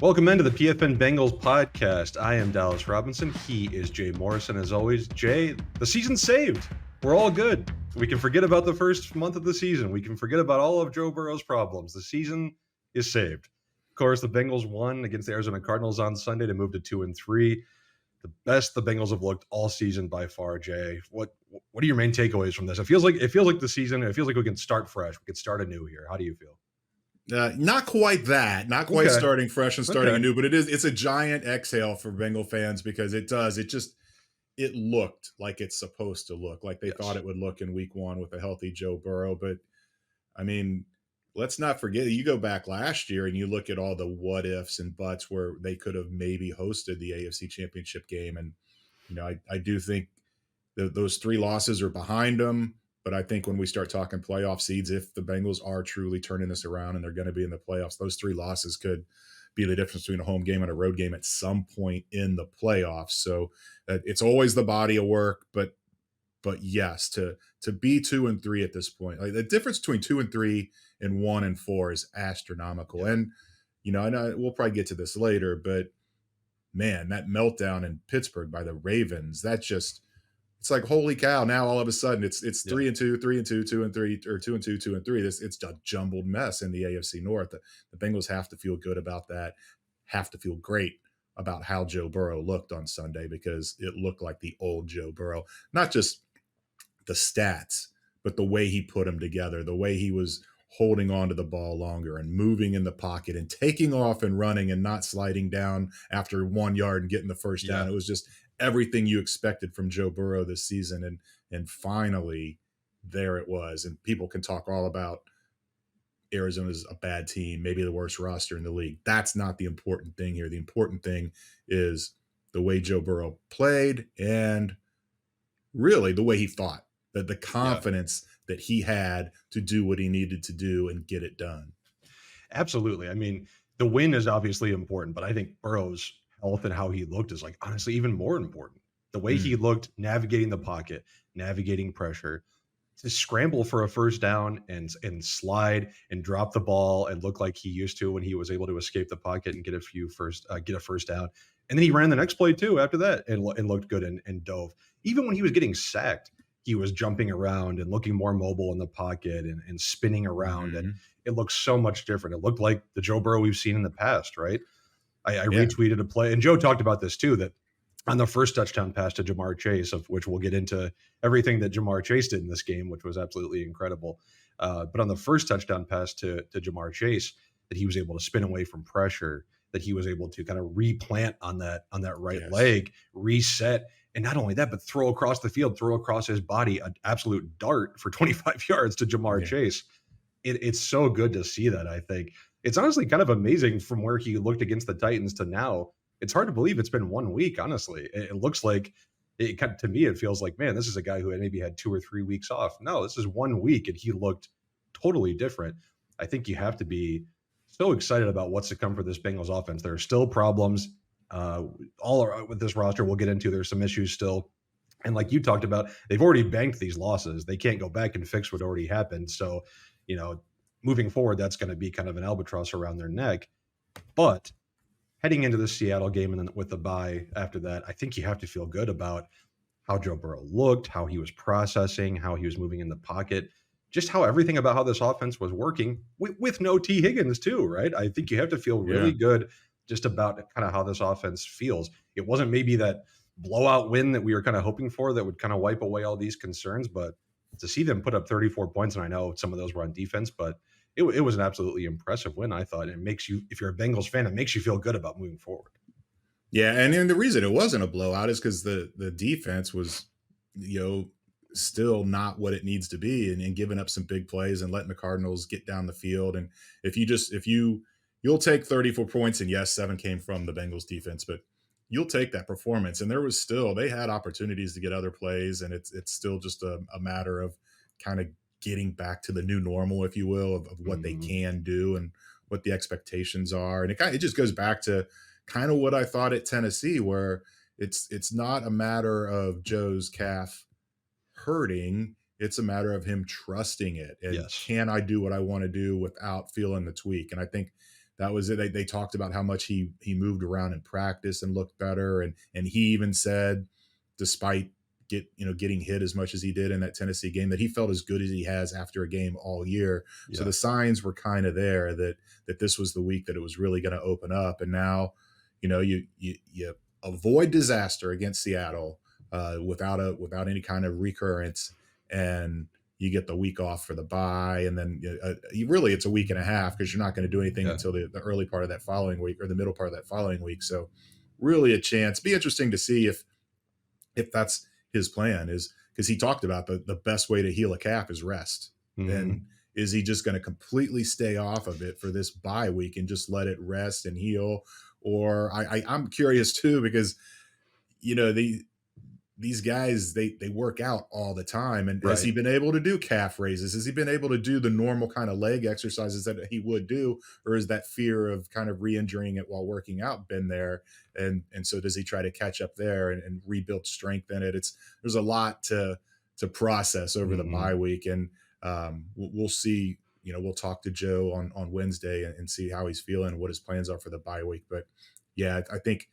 Welcome into the PFN Bengals podcast. I am Dallas Robinson. He is Jay Morrison. As always, Jay, the season's saved. We're all good. We can forget about the first month of the season. We can forget about all of Joe Burrow's problems. The season is saved. Of course, the Bengals won against the Arizona Cardinals on Sunday to move to 2-3. The best the Bengals have looked all season by far, Jay. What are your main takeaways from this? It feels like the season. It feels like we can start fresh. We can start anew here. How do you feel? Not quite that. Not quite Okay. starting fresh and starting Okay. anew, but it's a giant exhale for Bengal fans because it looked like it's supposed to look, like they Yes. thought it would look in week one with a healthy Joe Burrow. But I mean, let's not forget, you go back last year and you look at all the what ifs and buts where they could have maybe hosted the AFC Championship game. And, I do think those three losses are behind them. But I think when we start talking playoff seeds, if the Bengals are truly turning this around and they're going to be in the playoffs, those three losses could be the difference between a home game and a road game at some point in the playoffs. So it's always the body of work, but yes, to be 2-3 at this point, like the difference between 2-3 and 1-4 is astronomical. Yeah. And I know we'll probably get to this later, but man, that meltdown in Pittsburgh by the Ravens, it's like, holy cow. Now all of a sudden it's 3-2, 3-2, 2-3, or 2-2, 2-3. It's a jumbled mess in the AFC North. The Bengals have to feel good about that, have to feel great about how Joe Burrow looked on Sunday, because it looked like the old Joe Burrow. Not just the stats, but the way he put them together, the way he was holding on to the ball longer and moving in the pocket and taking off and running and not sliding down after 1 yard and getting the first down. Yeah. It was just everything you expected from Joe Burrow this season. And finally, there it was. And people can talk all about Arizona's a bad team, maybe the worst roster in the league. That's not the important thing here. The important thing is the way Joe Burrow played and really the way he thought, that the confidence that he had to do what he needed to do and get it done. Absolutely. I mean, the win is obviously important, but I think Burrow's health and how he looked is, like, honestly even more important. The way he looked navigating the pocket, navigating pressure, to scramble for a first down and slide and drop the ball and look like he used to when he was able to escape the pocket and get a first down. And then he ran the next play too after that and looked good and dove. Even when he was getting sacked, he was jumping around and looking more mobile in the pocket and spinning around. And it looked so much different. It looked like the Joe Burrow we've seen in the past, right? I retweeted a play, and Joe talked about this too, that on the first touchdown pass to Jamar Chase, of which we'll get into everything that Jamar Chase did in this game, which was absolutely incredible. But on the first touchdown pass to Jamar Chase, that he was able to spin away from pressure, that he was able to kind of replant on that right leg, reset, and not only that, but throw across the field, throw across his body, an absolute dart for 25 yards to Jamar Chase. It's so good to see that. I think it's honestly kind of amazing from where he looked against the Titans to now. It's hard to believe it's been 1 week, honestly. It looks like to me, it feels like, man, this is a guy who maybe had 2 or 3 weeks off. No, this is 1 week and he looked totally different. I think you have to be so excited about what's to come for this Bengals offense. There are still problems with this roster. We'll get into, there's some issues still. And like you talked about, they've already banked these losses. They can't go back and fix what already happened. So, moving forward, that's going to be kind of an albatross around their neck. But heading into the Seattle game and then with the bye after that, I think you have to feel good about how Joe Burrow looked, how he was processing, how he was moving in the pocket, just how everything about how this offense was working with no T. Higgins too, right? I think you have to feel really good just about kind of how this offense feels. It wasn't maybe that blowout win that we were kind of hoping for that would kind of wipe away all these concerns, but to see them put up 34 points, and I know some of those were on defense, but it was an absolutely impressive win, I thought. It makes you, if you're a Bengals fan, it makes you feel good about moving forward. Yeah, and then the reason it wasn't a blowout is because the defense was, still not what it needs to be, and giving up some big plays and letting the Cardinals get down the field. And you'll take 34 points, and yes, 7 came from the Bengals defense, but you'll take that performance. And they had opportunities to get other plays, and it's still just a matter of kind of getting back to the new normal, if you will, of what they can do and what the expectations are. And it just goes back to kind of what I thought at Tennessee, where it's not a matter of Joe's calf hurting. It's a matter of him trusting it. And can I do what I want to do without feeling the tweak? And I think That was it. They talked about how much he moved around in practice and looked better, and he even said, despite getting hit as much as he did in that Tennessee game, that he felt as good as he has after a game all year. So Yeah. the signs were kind of there that this was the week that it was really going to open up. And now, you avoid disaster against Seattle without any kind of recurrence, and you get the week off for the bye, and then really it's a week and a half because you're not going to do anything Yeah. until the early part of that following week or the middle part of that following week. So really a chance. Be interesting to see if that's his plan, is because he talked about the best way to heal a calf is rest. And Hmm. is he just going to completely stay off of it for this bye week and just let it rest and heal? Or I'm curious too, because the these guys, they work out all the time. And has Right. he been able to do calf raises? Has he been able to do the normal kind of leg exercises that he would do? Or is that fear of kind of re-injuring it while working out been there? And so does he try to catch up there and rebuild strength in it? There's a lot to process over the Hmm. bye week. And we'll see. We'll talk to Joe on Wednesday and see how he's feeling and what his plans are for the bye week. But yeah, I think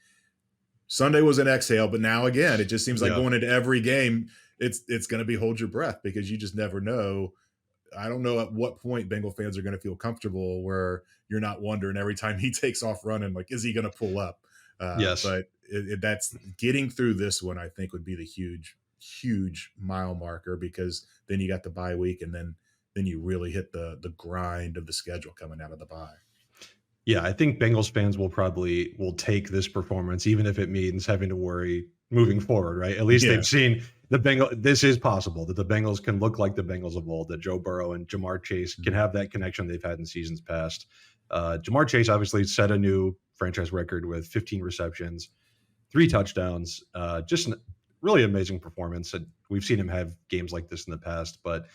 Sunday was an exhale, but now again, it just seems like Yeah. going into every game, it's going to be hold your breath, because you just never know. I don't know at what point Bengal fans are going to feel comfortable where you're not wondering every time he takes off running, like, is he going to pull up? Yes. But that's getting through this one, I think, would be the huge mile marker, because then you got the bye week, and then you really hit the grind of the schedule coming out of the bye. Yeah, I think Bengals fans will take this performance, even if it means having to worry moving forward, right? At least Yeah. they've seen the Bengal. This is possible that the Bengals can look like the Bengals of old. That Joe Burrow and Jamar Chase can Mhm. have that connection they've had in seasons past. Jamar Chase obviously set a new franchise record with 15 receptions, 3 touchdowns. Just a really amazing performance. And we've seen him have games like this in the past, but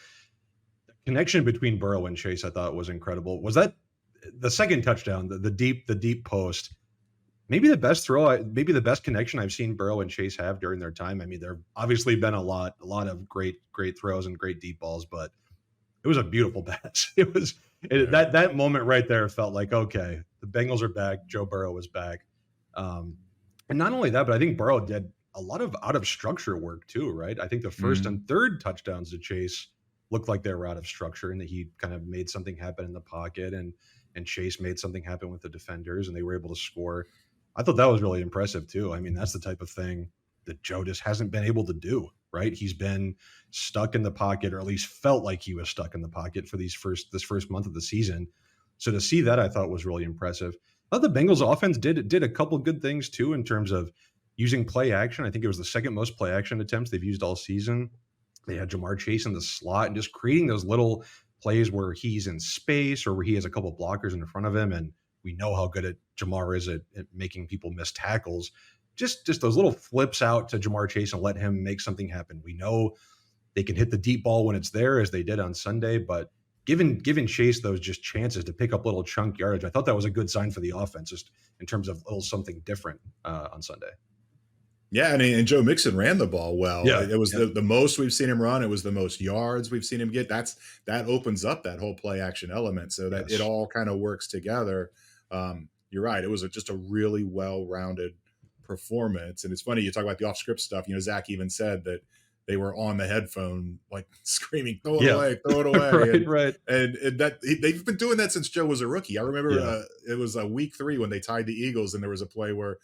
connection between Burrow and Chase, I thought was incredible. Was that the second touchdown, the deep post? Maybe the best maybe the best connection I've seen Burrow and Chase have during their time. I mean, there've obviously been a lot of great throws and great deep balls, but it was a beautiful pass. Yeah. That moment right there felt like, okay, the Bengals are back. Joe Burrow is back, um, and not only that, but I think Burrow did a lot of out of structure work too. Right? I think the first Mhm. and third touchdowns to Chase looked like they were out of structure, and that he kind of made something happen in the pocket, and Chase made something happen with the defenders, and they were able to score. I thought that was really impressive too. I mean, that's the type of thing that Joe just hasn't been able to do. Right? He's been stuck in the pocket, or at least felt like he was stuck in the pocket for this first month of the season. So to see that, I thought was really impressive. I thought the Bengals offense did a couple good things too in terms of using play action. I think it was the second most play action attempts they've used all season. They had Jamar Chase in the slot and just creating those little plays where he's in space or where he has a couple blockers in front of him. And we know how good Jamar is at making people miss tackles. Just those little flips out to Jamar Chase and let him make something happen. We know they can hit the deep ball when it's there, as they did on Sunday, but giving Chase those just chances to pick up little chunk yardage, I thought that was a good sign for the offense, just in terms of a little something different on Sunday. Yeah, and Joe Mixon ran the ball well. Yeah, It was yeah, the most we've seen him run. It was the most yards we've seen him get. That opens up that whole play action element, so that it yes. all kind of works together. You're right. It was just a really well rounded performance. And it's funny you talk about the off script stuff. Zach even said that they were on the headphone, like screaming, "Throw it Yeah, away, throw it away!" right, right. And they've been doing that since Joe was a rookie. I remember Yeah, it was a week 3 when they tied the Eagles, and there was a play where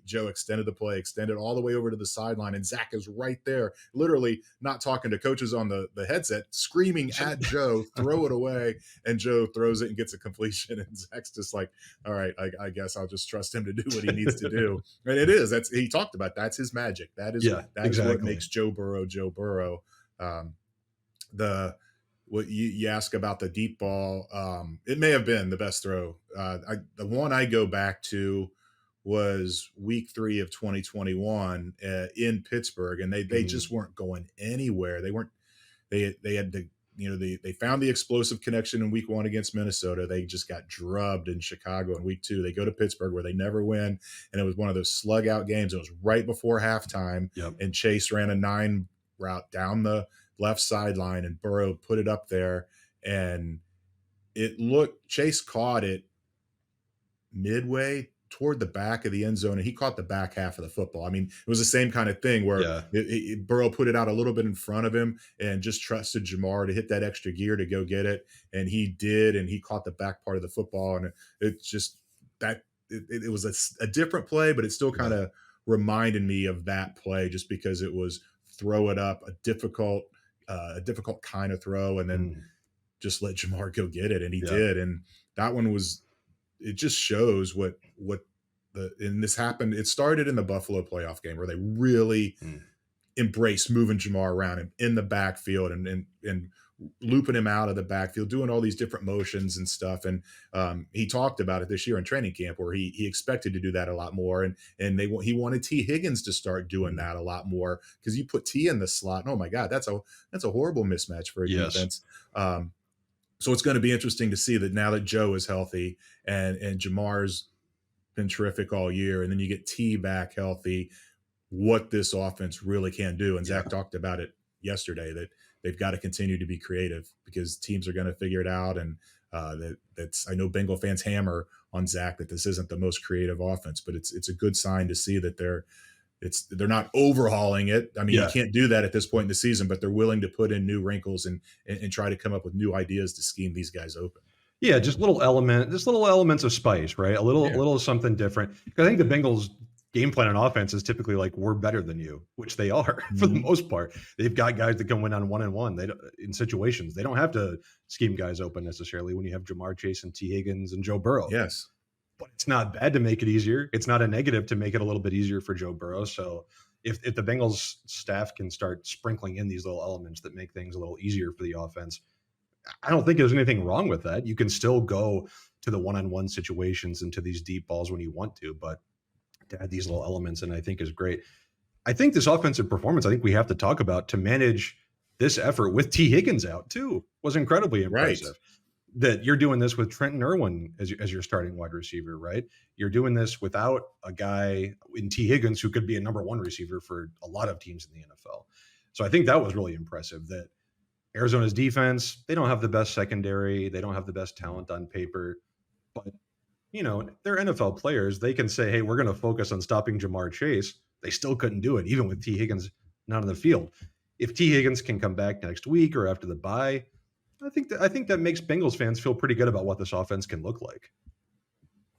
Joe extended the play, extended all the way over to the sideline, and Zach is right there, literally not talking to coaches on the headset, screaming at Joe, "Throw it away!" And Joe throws it and gets a completion, and Zach's just like, "All right, I guess I'll just trust him to do what he needs to do." And that's he talked about. That's his magic. yeah, That is what exactly. makes Joe Burrow Joe Burrow. Um, the what you ask about the deep ball, it may have been the best throw. The one I go back to was week 3 of 2021 in Pittsburgh, and they Mhm. just weren't going anywhere. They had the they found the explosive connection in week 1 against Minnesota. They just got drubbed in Chicago in week 2. They go to Pittsburgh where they never win, and it was one of those slug out games. It was right before halftime, Yep. and Chase ran a 9 route down the left sideline, and Burrow put it up there, and Chase caught it midway toward the back of the end zone, and he caught the back half of the football. I mean, it was the same kind of thing where Yeah. Burrow put it out a little bit in front of him and just trusted Jamar to hit that extra gear to go get it, and he did, and he caught the back part of the football, and it's just that it was a different play, but it still kind Yeah. of reminded me of that play just because it was throw it up a difficult kind of throw, and then Mm. just let Jamar go get it, and he Yeah. did, and that one was it just shows what the and this happened. It started in the Buffalo playoff game where they really Mm. embraced moving Jamar around in the backfield and looping him out of the backfield, doing all these different motions and stuff. And he talked about it this year in training camp where he expected to do that a lot more. And he wanted T Higgins to start doing Mm. that a lot more because you put T in the slot. And oh my God, that's a horrible mismatch for a Yes. defense. So it's going to be interesting to see that now that Joe is healthy and Jamar's been terrific all year, and then you get T back healthy, what this offense really can do. And Zach Yeah. talked about it yesterday that they've got to continue to be creative because teams are going to figure it out. And that's I know Bengal fans hammer on Zach that this isn't the most creative offense, but it's a good sign to see that they're not overhauling it. I mean, you Yeah. can't do that at this point in the season, but they're willing to put in new wrinkles and try to come up with new ideas to scheme these guys open. Yeah, just little elements of spice, right? A Yeah. little something different. 'Cause I think the Bengals game plan on offense is typically like we're better than you, which they are for the Mhm. most part. They've got guys that can win on 1-on-1. They don't in situations. They don't have to scheme guys open necessarily when you have Jamar Chase and T. Higgins and Joe Burrow. Yes. But it's not bad to make it easier. It's not a negative to make it a little bit easier for Joe Burrow. So if the Bengals staff can start sprinkling in these little elements that make things a little easier for the offense, I don't think there's anything wrong with that. You can still go to the one-on-one situations and to these deep balls when you want to, but to add these little elements and I think is great. I think this offensive performance, I think we have to talk about to manage this effort with T. Higgins out too was incredibly Right. impressive. That you're doing this with Trenton Irwin as your starting wide receiver, right? You're doing this without a guy in T. Higgins who could be a number one receiver for a lot of teams in the NFL. So I think that was really impressive that Arizona's defense, they don't have the best secondary. They don't have the best talent on paper, but they're NFL players. They can say, hey, we're going to focus on stopping Jamar Chase. They still couldn't do it, even with T. Higgins not on the field. If T. Higgins can come back next week or after the bye, I think that makes Bengals fans feel pretty good about what this offense can look like.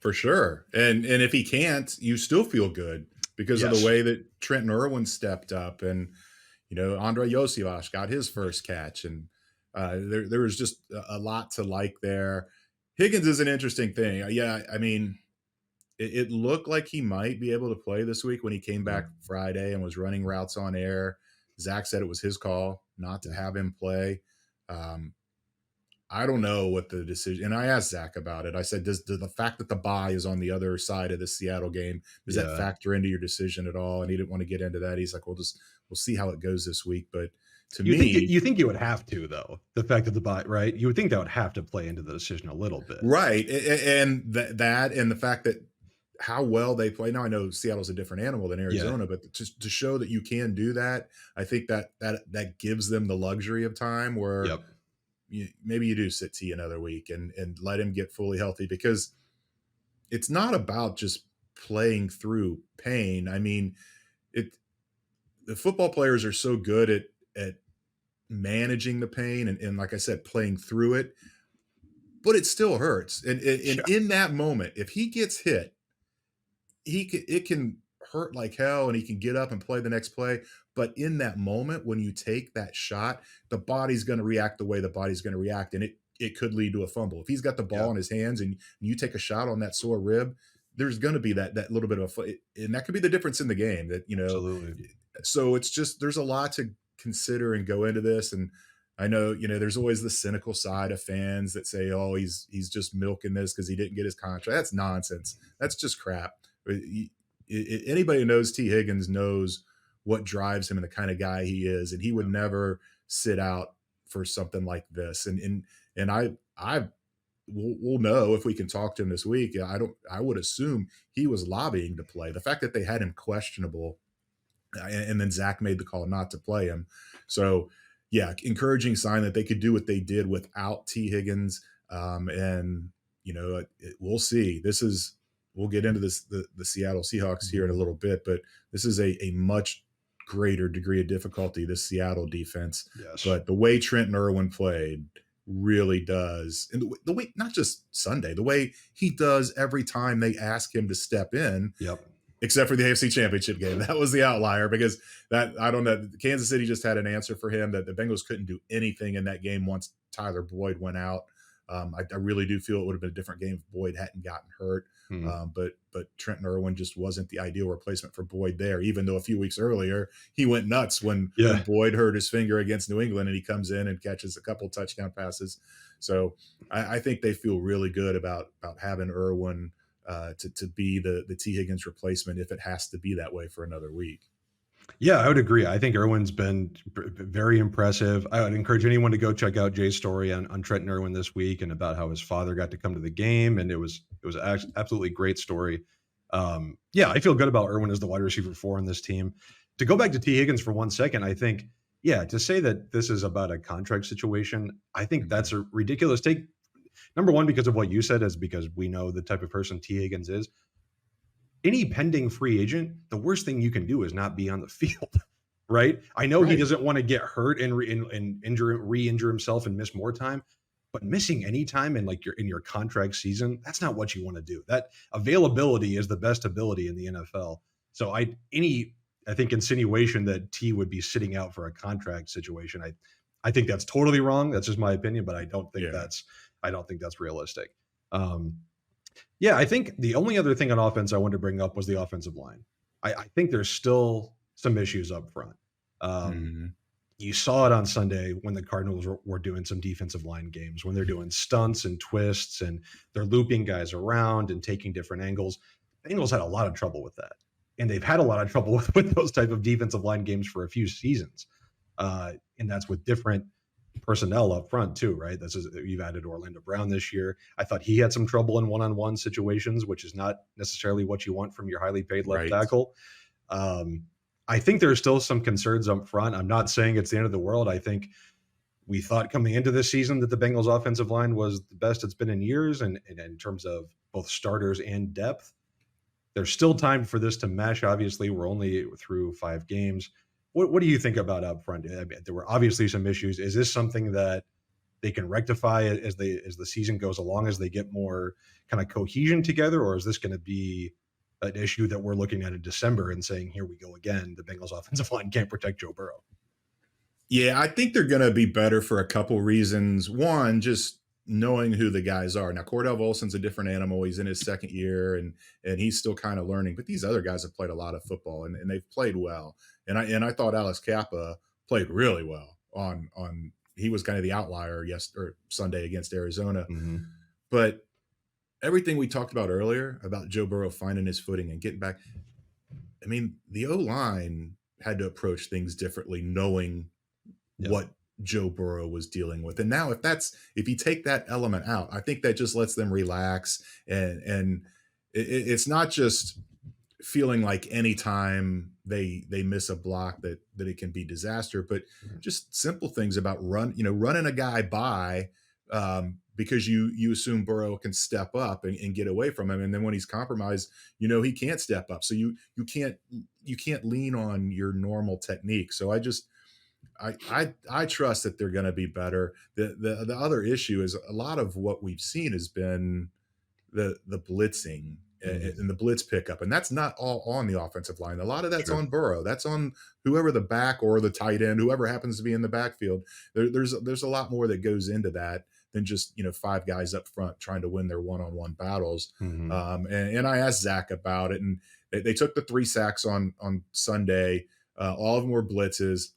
For sure. And if he can't, you still feel good because of the Yes. way that Trenton Irwin stepped up and Andre Yosivas got his first catch and there was just a lot to like there. Higgins is an interesting thing. Yeah, I mean, it looked like he might be able to play this week when he came back Mm, Friday and was running routes on air. Zach said it was his call not to have him play. Um, I don't know what the decision. And I asked Zach about it. I said, does the fact that the bye is on the other side of the Seattle game does that yeah. factor into your decision at all? And he didn't want to get into that. He's like, we'll see how it goes this week. But to You think me, you think you would have to though the fact that the bot right you would think that would have to play into the decision a little bit. right, and that and the fact that how well they play. Now I know Seattle's a different animal than Yeah. Arizona, but to show that you can do that, I think that gives them the luxury of time where Yep. maybe you do sit T another week and let him get fully healthy because it's not about just playing through pain. I mean, it the football players are so good at managing the pain and like I said, playing through it, but it still hurts. And Yeah. in that moment, if he gets hit, it can hurt like hell and he can get up and play the next play. But in that moment, when you take that shot, the body's going to react the way the body's going to react. And it could lead to a fumble. If he's got the Yeah. ball in his hands and you take a shot on that sore rib, there's going to be that little bit of and that could be the difference in the game Absolutely. so it's just there's a lot to consider and go into this. And I know, there's always the cynical side of fans that say, oh, he's just milking this because he didn't get his contract. That's nonsense. That's just crap. Anybody who knows T. Higgins knows what drives him and the kind of guy he is, and he would Yeah. never sit out for something like this. And I we'll know if we can talk to him this week. I would assume he was lobbying to play. The fact that they had him questionable and then Zach made the call not to play him. So, yeah, encouraging sign that they could do what they did without T. Higgins. And we'll see. we'll get into the Seattle Seahawks here in a Mhm. little bit, but this is a much greater degree of difficulty, this Seattle defense. Yes. But the way Trenton Irwin played really does, and the way not just Sunday, the way he does every time they ask him to step in, Yep. except for the AFC Championship game. That was the outlier because that I don't know. Kansas City just had an answer for him that the Bengals couldn't do anything in that game once Tyler Boyd went out. I really do feel it would have been a different game if Boyd hadn't gotten hurt. Mhm. But Trenton Irwin just wasn't the ideal replacement for Boyd there, even though a few weeks earlier he went nuts when Yeah. Boyd hurt his finger against New England and he comes in and catches a couple touchdown passes. So I think they feel really good about having Irwin to be the T Higgins replacement if it has to be that way for another week. Yeah, I would agree. I think Irwin's been very impressive. I would encourage anyone to go check out Jay's story on Trenton Irwin this week and about how his father got to come to the game, and it was absolutely great story. Yeah, I feel good about Irwin as the wide receiver four in this team. To go back to T Higgins for 1 second, I think yeah, to say that this is about a contract situation, I think that's Mhm. a ridiculous take. Number one, because of what you said, is because we know the type of person T Higgins is. Any pending free agent, the worst thing you can do is not be on the field, right? I know he Right. doesn't want to get hurt and injure re-injure himself and miss more time, but missing any time in like your contract season, that's not what you want to do. That availability is the best ability in the NFL. So I think insinuation that T would be sitting out for a contract situation, I think that's totally wrong. That's just my opinion, but Yeah. I don't think that's realistic. Um, yeah, I think the only other thing on offense I wanted to bring up was the offensive line. I think there's still some issues up front. Um, Mhm. you saw it on Sunday when the Cardinals were doing some defensive line games, when they're doing stunts and twists and they're looping guys around and taking different angles. Bengals had a lot of trouble with that. And they've had a lot of trouble with those type of defensive line games for a few seasons. And that's with different personnel up front too, right? You've added Orlando Brown this year. I thought he had some trouble in one-on-one situations, which is not necessarily what you want from your highly paid left Right. tackle. Um, I think there's still some concerns up front. I'm not saying it's the end of the world. I think we thought coming into this season that the Bengals offensive line was the best it's been in years, and in terms of both starters and depth. There's still time for this to mesh. Obviously, we're only through 5 games. What do you think about up front? I mean, there were obviously some issues. Is this something that they can rectify as the season goes along, as they get more kind of cohesion together, or is this going to be an issue that we're looking at in December and saying, "Here we go again"? The Bengals offensive line can't protect Joe Burrow. Yeah, I think they're going to be better for a couple reasons. One, just knowing who the guys are. Now, Cordell Volson's a different animal. He's in his second year, and he's still kind of learning. But these other guys have played a lot of football, and they've played well. And I thought Alex Kappa played really well on. He was kind of the outlier or Sunday against Arizona. Mm-hmm. But everything we talked about earlier about Joe Burrow finding his footing and getting back. I mean, the O line had to approach things differently, knowing Yep. what Joe Burrow was dealing with. And now if you take that element out, I think that just lets them relax and it's not just feeling like anytime they miss a block that it can be disaster, but just simple things about running a guy by because you assume Burrow can step up and get away from him, and then when he's compromised, he can't step up. So you can't lean on your normal technique. So I trust that they're going to be better. The other issue is a lot of what we've seen has been the blitzing Mm-hmm. and the blitz pickup, and that's not all on the offensive line. A lot of that's Sure. on Burrow. That's on whoever the back or the tight end, whoever happens to be in the backfield. There's a lot more that goes into that than just five guys up front trying to win their one-on-one battles. Mm-hmm. And I asked Zach about it, and they took the 3 sacks on Sunday. All of them were blitzes.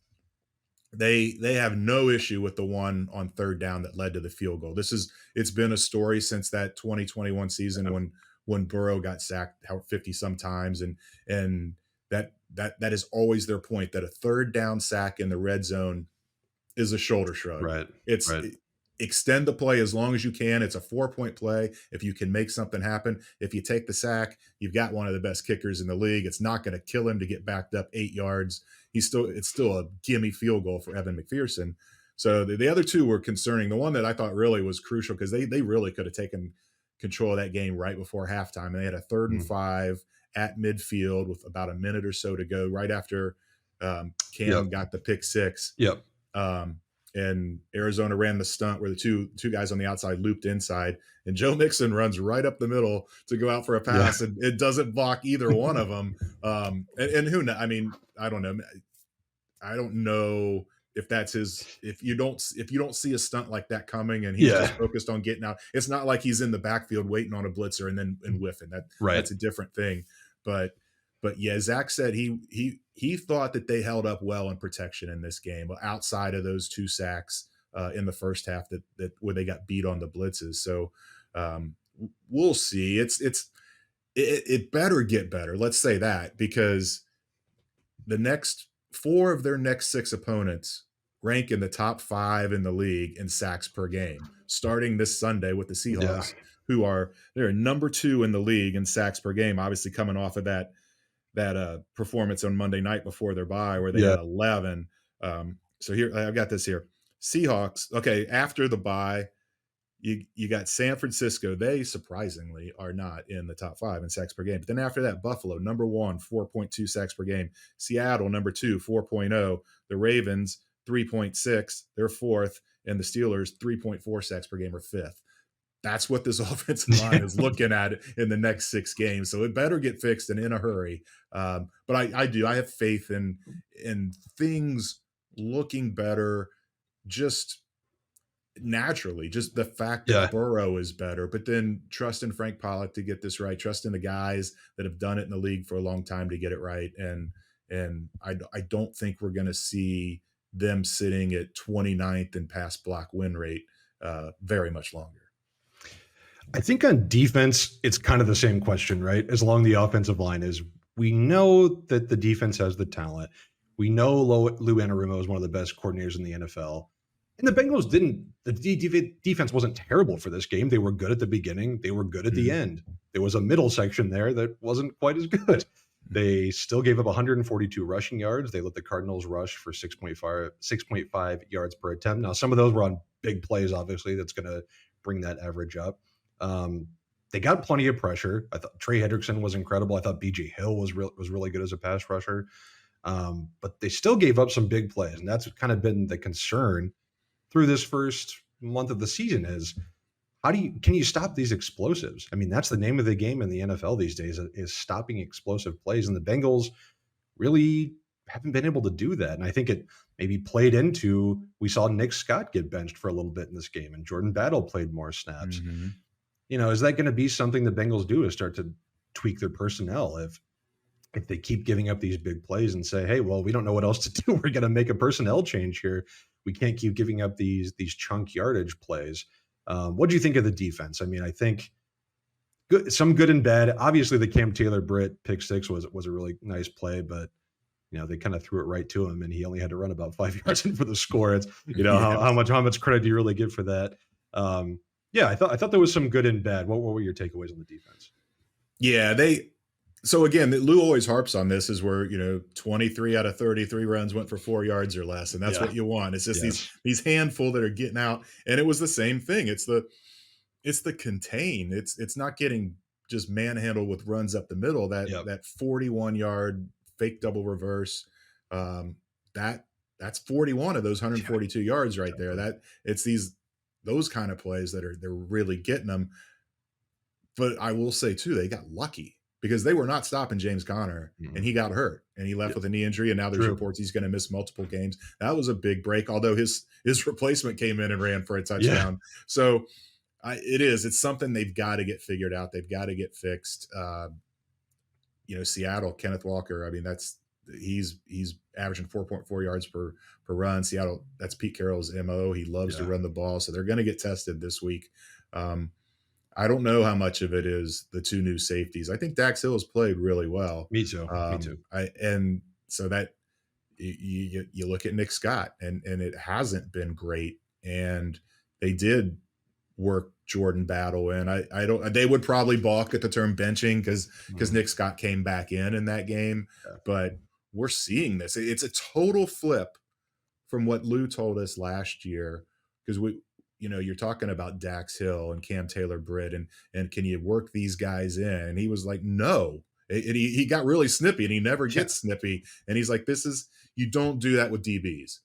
They have no issue with the one on third down that led to the field goal. It's been a story since that 2021 season when Burrow got sacked 50 sometimes, and that is always their point, that a third down sack in the red zone is a shoulder shrug. Right. It's Right. extend the play as long as you can. It's a 4-point play. If you can make something happen, if you take the sack, you've got one of the best kickers in the league. It's not going to kill him to get backed up 8 yards. It's still a gimme field goal for Evan McPherson. So the other two were concerning. The one that I thought really was crucial because they really could have taken control of that game right before halftime. And they had a 3rd and Mhm. 5 at midfield with about a minute or so to go, right after Yep. Cam got the pick six. Yep. Um, and Arizona ran the stunt where the two guys on the outside looped inside, and Joe Mixon runs right up the middle to go out for a Yeah. pass, and it doesn't block either one of them. And who knows? I mean, I don't know. I don't know if that's his. If you don't see a stunt like that coming, and he's Yeah. just focused on getting out, it's not like he's in the backfield waiting on a blitzer and whiffing. Right. That's a different thing. But yeah, Zach said he thought that they held up well in protection in this game, outside of those 2 sacks in the first half that where they got beat on the blitzes. So we'll see. It better get better. Let's say that, because the next 4 of their next 6 opponents rank in the top 5 in the league in sacks per game, starting this Sunday with the Yeah. Seahawks, they're number 2 in the league in sacks per game, obviously coming off of that performance on Monday night before their bye where they Yeah. had 11. So here I've got this here. Seahawks, okay, after the bye, you got San Francisco. They surprisingly are not in the top 5 in sacks per game. But then after that, Buffalo, number 1, 4.2 sacks per game. Seattle, number 2, 4.0. The Ravens, 3.6. They're 4th. And the Steelers, 3.4 sacks per game, are 5th. That's what this offensive line is looking at in the next 6 games. So it better get fixed and in a hurry. But I have faith in things looking better, just naturally, just the fact Yeah. that Burrow is better, but then trust in Frank Pollock to get this right, trust in the guys that have done it in the league for a long time to get it right. And I don't think we're going to see them sitting at 29th in pass block win rate very much longer. I think on defense, it's kind of the same question, right? As long the offensive line is, we know that the defense has the talent. We know Lou Anarumo is one of the best coordinators in the NFL. And the Bengals didn't, defense wasn't terrible for this game. They were good at the beginning. They were good at the Mhm. end. There was a middle section there that wasn't quite as good. They still gave up 142 rushing yards. They let the Cardinals rush for 6.5 yards per attempt. Now, some of those were on big plays, obviously. That's going to bring that average up. Um, they got plenty of pressure. I thought Trey Hendrickson was incredible. I thought BJ Hill was really good as a pass rusher. But they still gave up some big plays, and that's kind of been the concern through this first month of the season is can you stop these explosives? I mean, that's the name of the game in the NFL these days is stopping explosive plays. And the Bengals really haven't been able to do that. And I think it maybe played into, we saw Nick Scott get benched for a little bit in this game and Jordan Battle played more snaps. Mhm. Is that going to be something the Bengals do is start to tweak their personnel if they keep giving up these big plays and say, hey, well, we don't know what else to do. We're going to make a personnel change here. We can't keep giving up these chunk yardage plays. What do you think of the defense? I mean, I think some good and bad. Obviously, the Cam Taylor Britt pick six was a really nice play, but they kind of threw it right to him, and he only had to run about 5 yards in for the score. It's Yeah. how much credit do you really give for that? Yeah, I thought there was some good and bad. What were your takeaways on the defense? Yeah, so again, Lou always harps on this is where, 23 out of 33 runs went for 4 yards or less, and that's Yeah. what you want. It's just Yes. these handful that are getting out, and it was the same thing. It's the contain. It's not getting just manhandled with runs up the middle. Yep. That 41-yard fake double reverse, that's 41 of those 142 yards right there. That it's those kind of plays they're really getting them. But I will say too, they got lucky because they were not stopping James Conner, and he got hurt and he left Yep. with a knee injury. And now there's True. reports he's going to miss multiple games. That was a big break, although his replacement came in and ran for a touchdown. So it's something they've got to get figured out. They've got to get fixed. Seattle, Kenneth Walker. I mean, he's averaging 4.4 yards per run. Seattle, that's Pete Carroll's MO. He loves to run the ball. So they're going to get tested this week. I don't know how much of it is the 2 new safeties. I think Dax Hill has played really well. Me too. Me too. And so that you look at Nick Scott and it hasn't been great. And they did work Jordan Battle in. They would probably balk at the term benching because Nick Scott came back in that game. Yeah. But we're seeing this. It's a total flip from what Lou told us last year because you're talking about Dax Hill and Cam Taylor-Britt, and can you work these guys in? And he was like, no. And he got really snippy, and he never Yeah. gets snippy. And he's like, you don't do that with DBs.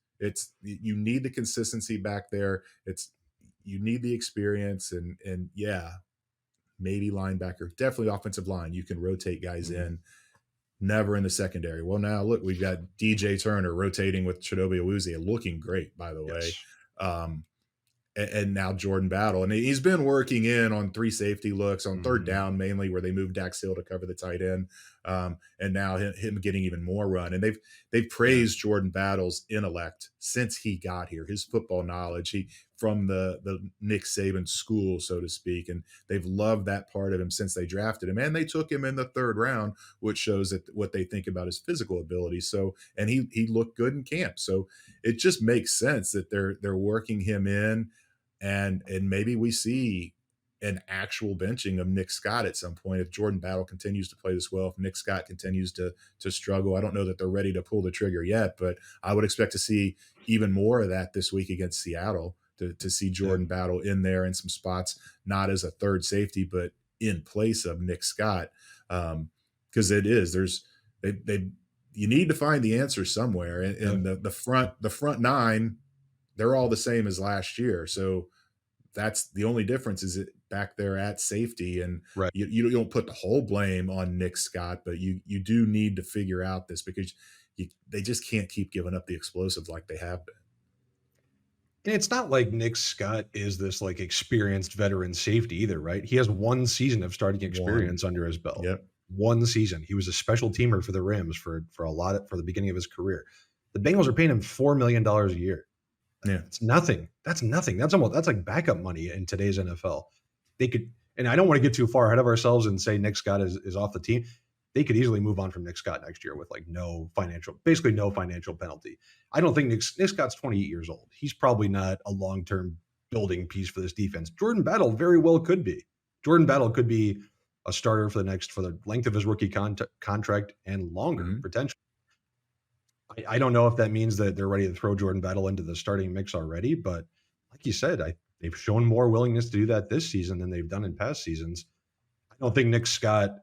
You need the consistency back there. You need the experience, and yeah, maybe linebacker, definitely offensive line. You can rotate guys Mhm. in, never in the secondary. Well, now look, we've got DJ Turner rotating with Chidobe Awuzie, looking great, by the way. Yes. Um, and now Jordan Battle. And he's been working in on 3 safety looks on third Mhm. down, mainly where they moved Dax Hill to cover the tight end. And now him getting even more run. And they've Yeah. praised Jordan Battle's intellect since he got here, his football knowledge, he from the Nick Saban school, so to speak. And they've loved that part of him since they drafted him. And they took him in the 3rd round, which shows that what they think about his physical ability. So, and he looked good in camp. So it just makes sense that they're working him in, and maybe we see an actual benching of Nick Scott at some point if Jordan Battle continues to play this well. If Nick Scott continues to struggle, I don't know that they're ready to pull the trigger yet, but I would expect to see even more of that this week against Seattle. To see Yeah. Jordan Battle in there in some spots, not as a third safety, but in place of Nick Scott, because it is they you need to find the answer somewhere, Yeah. and the front 9, they're all the same as last year. So that's the only difference, is it back there at safety. And Right. you don't put the whole blame on Nick Scott, but you do need to figure out this, because they just can't keep giving up the explosives like they have been. And it's not like Nick Scott is this like experienced veteran safety either, right? He has 1 season of starting One. experience under his belt. Yep. 1 season. He was a special teamer for the Rams for the beginning of his career. The Bengals are paying him $4 million a year. Yeah. It's nothing. That's nothing. That's like backup money in today's NFL. They could, and I don't want to get too far ahead of ourselves and say Nick Scott is off the team. They could easily move on from Nick Scott next year with like basically no financial penalty. I don't think Nick Scott's 28 years old. He's probably not a long-term building piece for this defense. Jordan Battle very well could be. Jordan Battle could be a starter for the length of his rookie contract and longer Mhm. potentially. I don't know if that means that they're ready to throw Jordan Battle into the starting mix already, but like you said, they've shown more willingness to do that this season than they've done in past seasons. I don't think Nick Scott,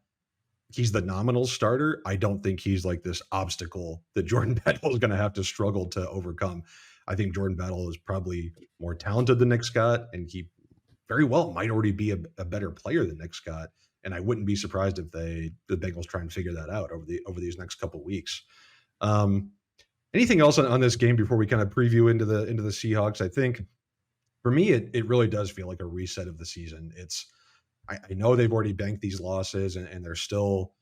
he's the nominal starter. I don't think he's like this obstacle that Jordan Battle is going to have to struggle to overcome. I think Jordan Battle is probably more talented than Nick Scott, and he very well might already be a better player than Nick Scott. And I wouldn't be surprised if the Bengals try and figure that out over these next couple weeks. Um, Anything else on this game before we kind of preview into the Seahawks? I think for me, it really does feel like a reset of the season. I know they've already banked these losses and they're still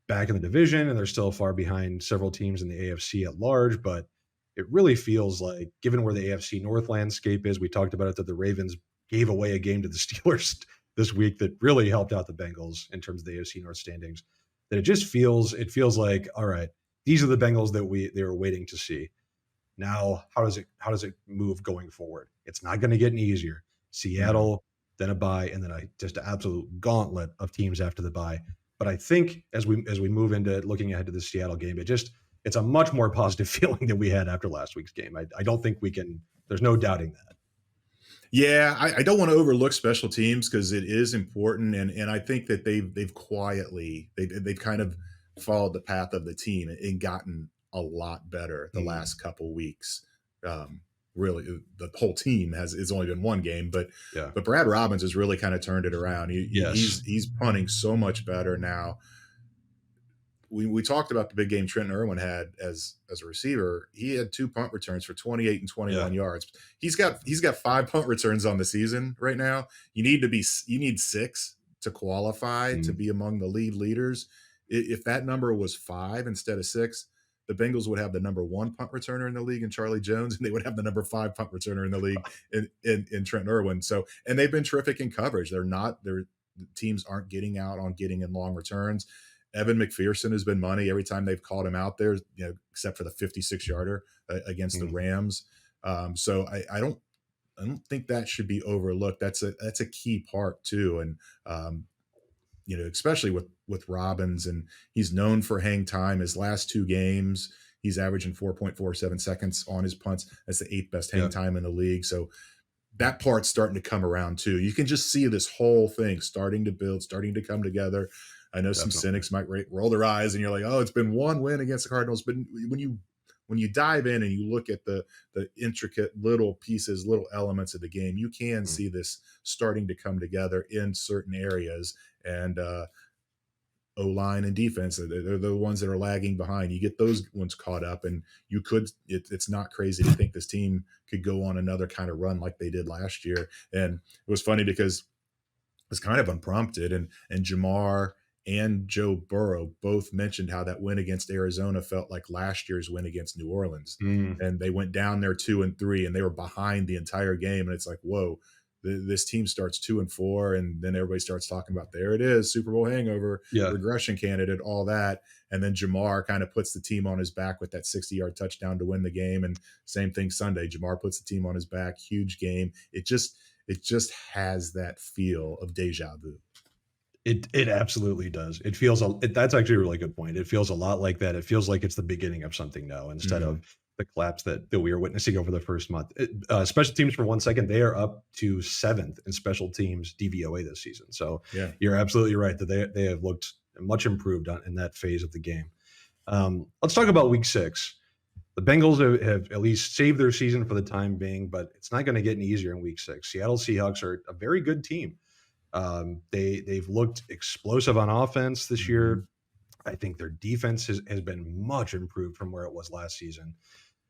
back in the division and they're still far behind several teams in the AFC at large, but it really feels like, given where the AFC North landscape is, we talked about it, that the Ravens gave away a game to the Steelers this week that really helped out the Bengals in terms of the AFC North standings. That it feels like, all right, these are the Bengals that they were waiting to see. Now, how does it move going forward? It's not going to get any easier. No. Seattle, then a bye, and then just an absolute gauntlet of teams after the bye. But I think as we move into looking ahead to the Seattle game, it's a much more positive feeling than we had after last week's game. I don't think we can. There's no doubting that. Yeah, I don't want to overlook special teams because it is important, and I think that they've quietly they've kind of followed the path of the team and gotten a lot better the Mm, last couple weeks. Um, Really, the whole team has it's only been one game, but yeah. Brad Robbins has really kind of turned it around. Yes. He's punting so much better now. We talked about the big game Trenton Irwin had as a receiver. He had 2 punt returns for 28 and Yeah. 21 yards. He's got 5 punt returns on the season right now. You need 6 to qualify to Mm, be among the lead leaders. If that number was 5 instead of 6, the Bengals would have the number 1 punt returner in the league in Charlie Jones, and they would have the number 5 punt returner in the league in Trenton Irwin. So, and they've been terrific in coverage. Their teams aren't getting out on getting in long returns. Evan McPherson has been money every time they've called him out there, except for the 56-yarder against the mm, Rams. So I don't think that should be overlooked. That's a key part too, and especially with Robbins, and he's known for hang time. His last 2 games, he's averaging 4.47 seconds on his punts. That's the 8th best hang yeah. time in the league. So that part's starting to come around too. You can just see this whole thing starting to build, starting to come together. I know some Definitely. cynics might roll their eyes, and you're like, "Oh, it's been one win against the Cardinals." But when you dive in and you look at the intricate little pieces, little elements of the game, you can Mm. see this starting to come together in certain areas. And O line and defense, they're the ones that are lagging behind. You get those ones caught up, and you could. It's not crazy to think this team could go on another kind of run like they did last year. And it was funny because was kind of unprompted. And Jamar and Joe Burrow both mentioned how that win against Arizona felt like last year's win against New Orleans. Mm. And they went down there 2-3, and they were behind the entire game. And it's like, whoa, this team starts 2-4, and then everybody starts talking about there it is, Super Bowl hangover, Yeah. regression candidate, all that. And then Jamar kind of puts the team on his back with that 60-yard touchdown to win the game. And same thing Sunday. Jamar puts the team on his back, huge game. It just has that feel of deja vu. It absolutely does. It feels that's actually a really good point. It feels a lot like that. It feels like it's the beginning of something now instead of Mhm. the collapse that we were witnessing over the first month. Special teams for 1 second, they are up to 7th in special teams DVOA this season. So Yeah. you're absolutely right that they have looked much improved in that phase of the game. Let's talk about week 6. The Bengals have at least saved their season for the time being, but it's not going to get any easier in week 6. Seattle Seahawks are a very good team. They've looked explosive on offense this Mhm. year. I think their defense has been much improved from where it was last season.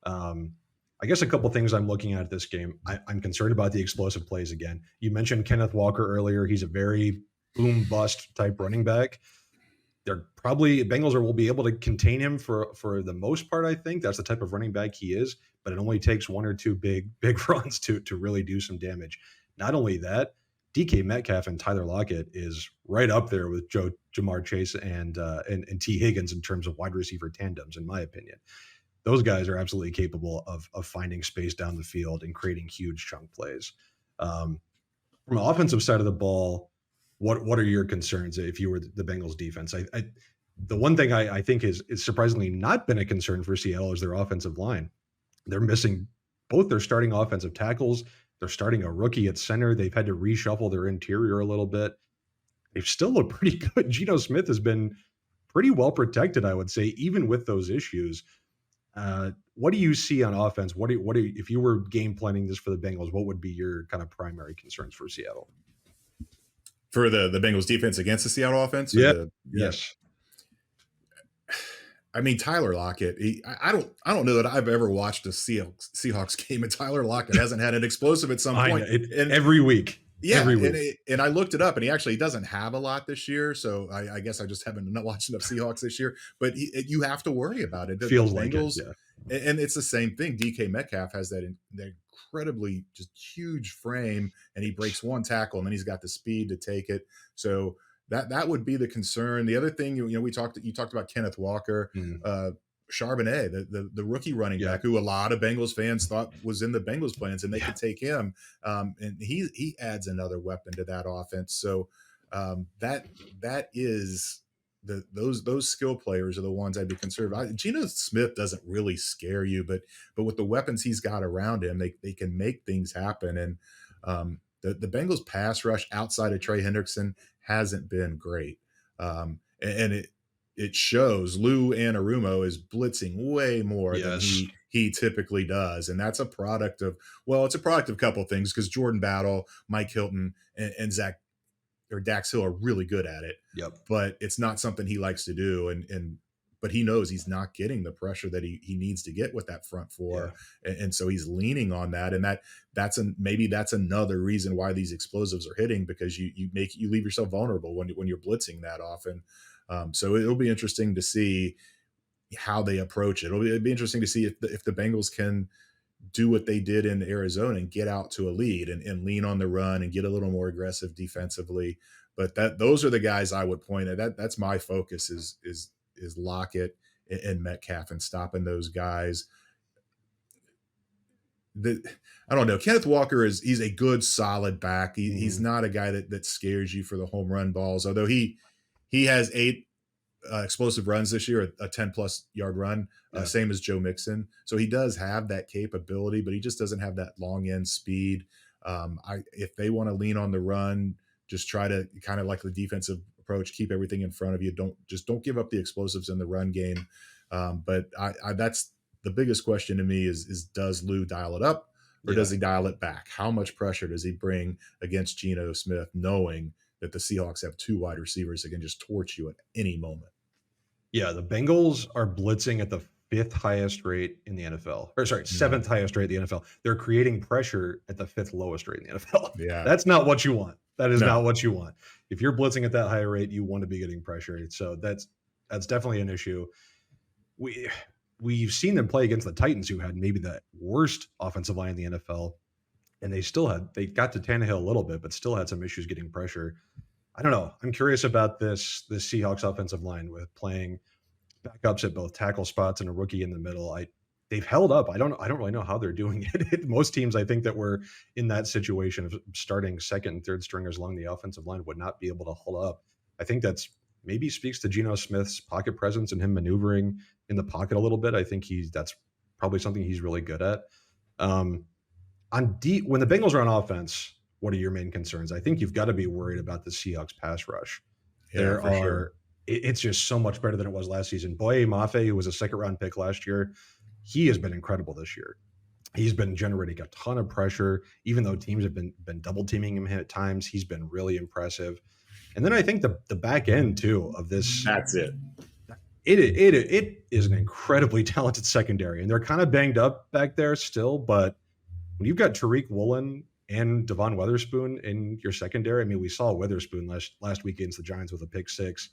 Um, I guess a couple things I'm looking at this game. I'm concerned about the explosive plays again. You mentioned Kenneth Walker earlier. He's a very boom bust type running back. They're probably Bengals will be able to contain him for the most part. I think that's the type of running back he is. But it only takes one or two big runs to really do some damage. Not only that, DK Metcalf and Tyler Lockett is right up there with Jamar Chase and T Higgins in terms of wide receiver tandems, in my opinion. Those guys are absolutely capable of finding space down the field and creating huge chunk plays. Um, from an offensive side of the ball, what are your concerns if you were the Bengals defense? The one thing I think is surprisingly not been a concern for Seattle is their offensive line. They're missing both their starting offensive tackles. They're starting a rookie at center. They've had to reshuffle their interior a little bit. They've still looked pretty good. Geno Smith has been pretty well protected, I would say, even with those issues. What do you see on offense? If you were game planning this for the Bengals, what would be your kind of primary concerns for Seattle? For the Bengals defense against the Seattle offense, or Yeah. the yeah. Yes. I mean, Tyler Lockett. I don't know that I've ever watched a Seahawks game, and Tyler Lockett hasn't had an explosive at some I know point. it And every week. yeah, Every and week. and I looked it up, and he actually doesn't have a lot this year. So I guess I just haven't not watched enough Seahawks this year. But you have to worry about it. The Feels like it. Bengals, Yeah. and it's the same thing. DK Metcalf has that incredibly just huge frame, and he breaks one tackle, and then he's got the speed to take it. So that would be the concern. The other thing, you talked about Kenneth Walker. Mhm. Uh, Charbonnet, the rookie running Yeah. back, who a lot of Bengals fans thought was in the Bengals plans, and they Yeah. could take him. And he adds another weapon to that offense. So that is those skill players are the ones I'd be concerned about. Geno Smith doesn't really scare you, but with the weapons he's got around him, they can make things happen. And the Bengals pass rush outside of Trey Hendrickson hasn't been great. And it shows. Lou Anarumo is blitzing way more than Yes. he typically does, and that's a product of it's a product of a couple of things because Jordan Battle, Mike Hilton, and Zach or Dax Hill are really good at it, Yep. but it's not something he likes to do, and but he knows he's not getting the pressure that he needs to get with that front Yeah. four, and so he's leaning on that, and maybe that's another reason why these explosives are hitting, because you leave yourself vulnerable when you're blitzing that often. So it'll be interesting to see how they approach it. It'll be interesting to see if the Bengals can do what they did in Arizona and get out to a lead and lean on the run and get a little more aggressive defensively. But those are the guys I would point at. That's my focus is Lockett and Metcalf and stopping those guys. I don't know. Kenneth Walker he's a good solid back. He's Mhm. not a guy that scares you for the home run balls, although he has 8 explosive runs this year, a 10+ yard run, Yeah. same as Joe Mixon. So he does have that capability, but he just doesn't have that long end speed. If they want to lean on the run, just try to kind of like the defensive approach, keep everything in front of you. Don't give up the explosives in the run game. But that's the biggest question to me is does Lou dial it up or Yeah. does he dial it back? How much pressure does he bring against Geno Smith, knowing that the Seahawks have two wide receivers that can just torch you at any moment? Yeah, the Bengals are blitzing at the 5th highest rate in the NFL. Or sorry, Mhm. 7th highest rate in the NFL. They're creating pressure at the 5th lowest rate in the NFL. Yeah. That's not what you want. That is No. not what you want. If you're blitzing at that high rate, you want to be getting pressure. So that's definitely an issue. We we've seen them play against the Titans, who had maybe the worst offensive line in the NFL, and they got to Tannehill a little bit, but still had some issues getting pressure. I don't know. I'm curious about this Seahawks offensive line with playing backups at both tackle spots and a rookie in the middle. They've held up. I don't really know how they're doing it. Most teams, I think, that were in that situation of starting second and third stringers along the offensive line would not be able to hold up. I think that's maybe speaks to Geno Smith's pocket presence and him maneuvering in the pocket a little bit. I think that's probably something he's really good at. Um, on deep when the Bengals are on offense, what are your main concerns? I think you've got to be worried about the Seahawks pass rush. Yeah, There for sure. are it's just so much better than it was last season. Boye Mafe, who was a second round pick last year, he has been incredible this year. He's been generating a ton of pressure, even though teams have been double teaming him at times. He's been really impressive. And then I think the back end too of this, That's it. it is an incredibly talented secondary, and they're kind of banged up back there still. But when you've got Tariq Woolen and Devon Weatherspoon in your secondary, I mean, we saw Weatherspoon last week against the Giants with a pick six.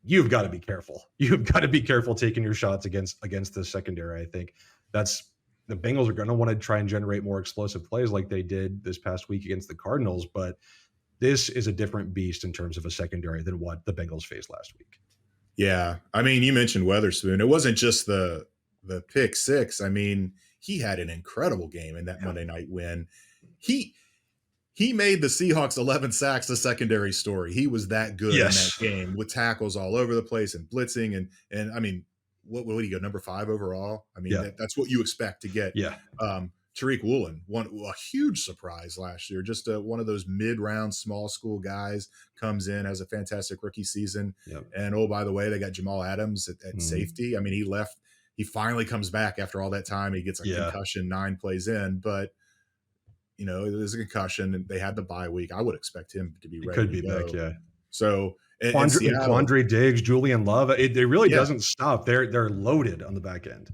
You've got to be careful. You've got to be careful taking your shots against the secondary. I think that's the Bengals are going to want to try and generate more explosive plays like they did this past week against the Cardinals, but this is a different beast in terms of a secondary than what the Bengals faced last week. Yeah. I mean, you mentioned Weatherspoon. It wasn't just the pick six. I mean, he had an incredible game in that Yeah. Monday night win. He he made the Seahawks 11 sacks a secondary story. He was that good in that Yes. game with tackles all over the place and blitzing and I mean, what would he go number 5 overall? I mean, Yeah. that's what you expect to get. Yeah. Tariq Woolen, a huge surprise last year. Just one of those mid-round small school guys comes in, has a fantastic rookie season. Yeah. And oh, by the way, they got Jamal Adams at safety. I mean, he left. He finally comes back after all that time. He gets a concussion 9 plays in, but you know, it was a concussion and they had the bye week. I would expect him to be He ready could to be back. go. Yeah. So in Seattle, Quandre Diggs, Julian Love. It really yeah, doesn't stop. They're loaded on the back end.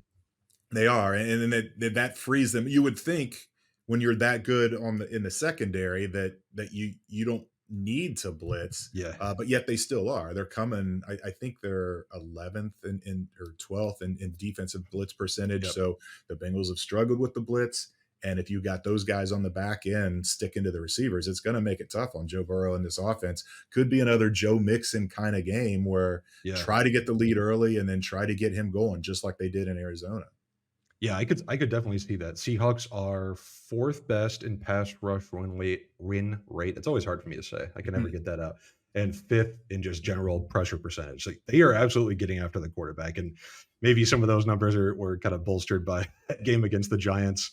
they are, and then that frees them. You would think when you're that good in the secondary that you don't need to blitz, Yeah. but yet they still are. They're coming. I think they're 11th or 12th in defensive blitz percentage. Yep. So the Bengals have struggled with the blitz. And if you've got those guys on the back end sticking to the receivers, it's going to make it tough on Joe Burrow in this offense. Could be another Joe Mixon kind of game where try to get the lead early and then try to get him going, just like they did in Arizona. Yeah, I could definitely see that. Seahawks are 4th best in pass rush win rate. It's always hard for me to say. I can never get that out. And 5th in just general pressure percentage. Like they are absolutely getting after the quarterback. And maybe some of those numbers were kind of bolstered by that game against the Giants.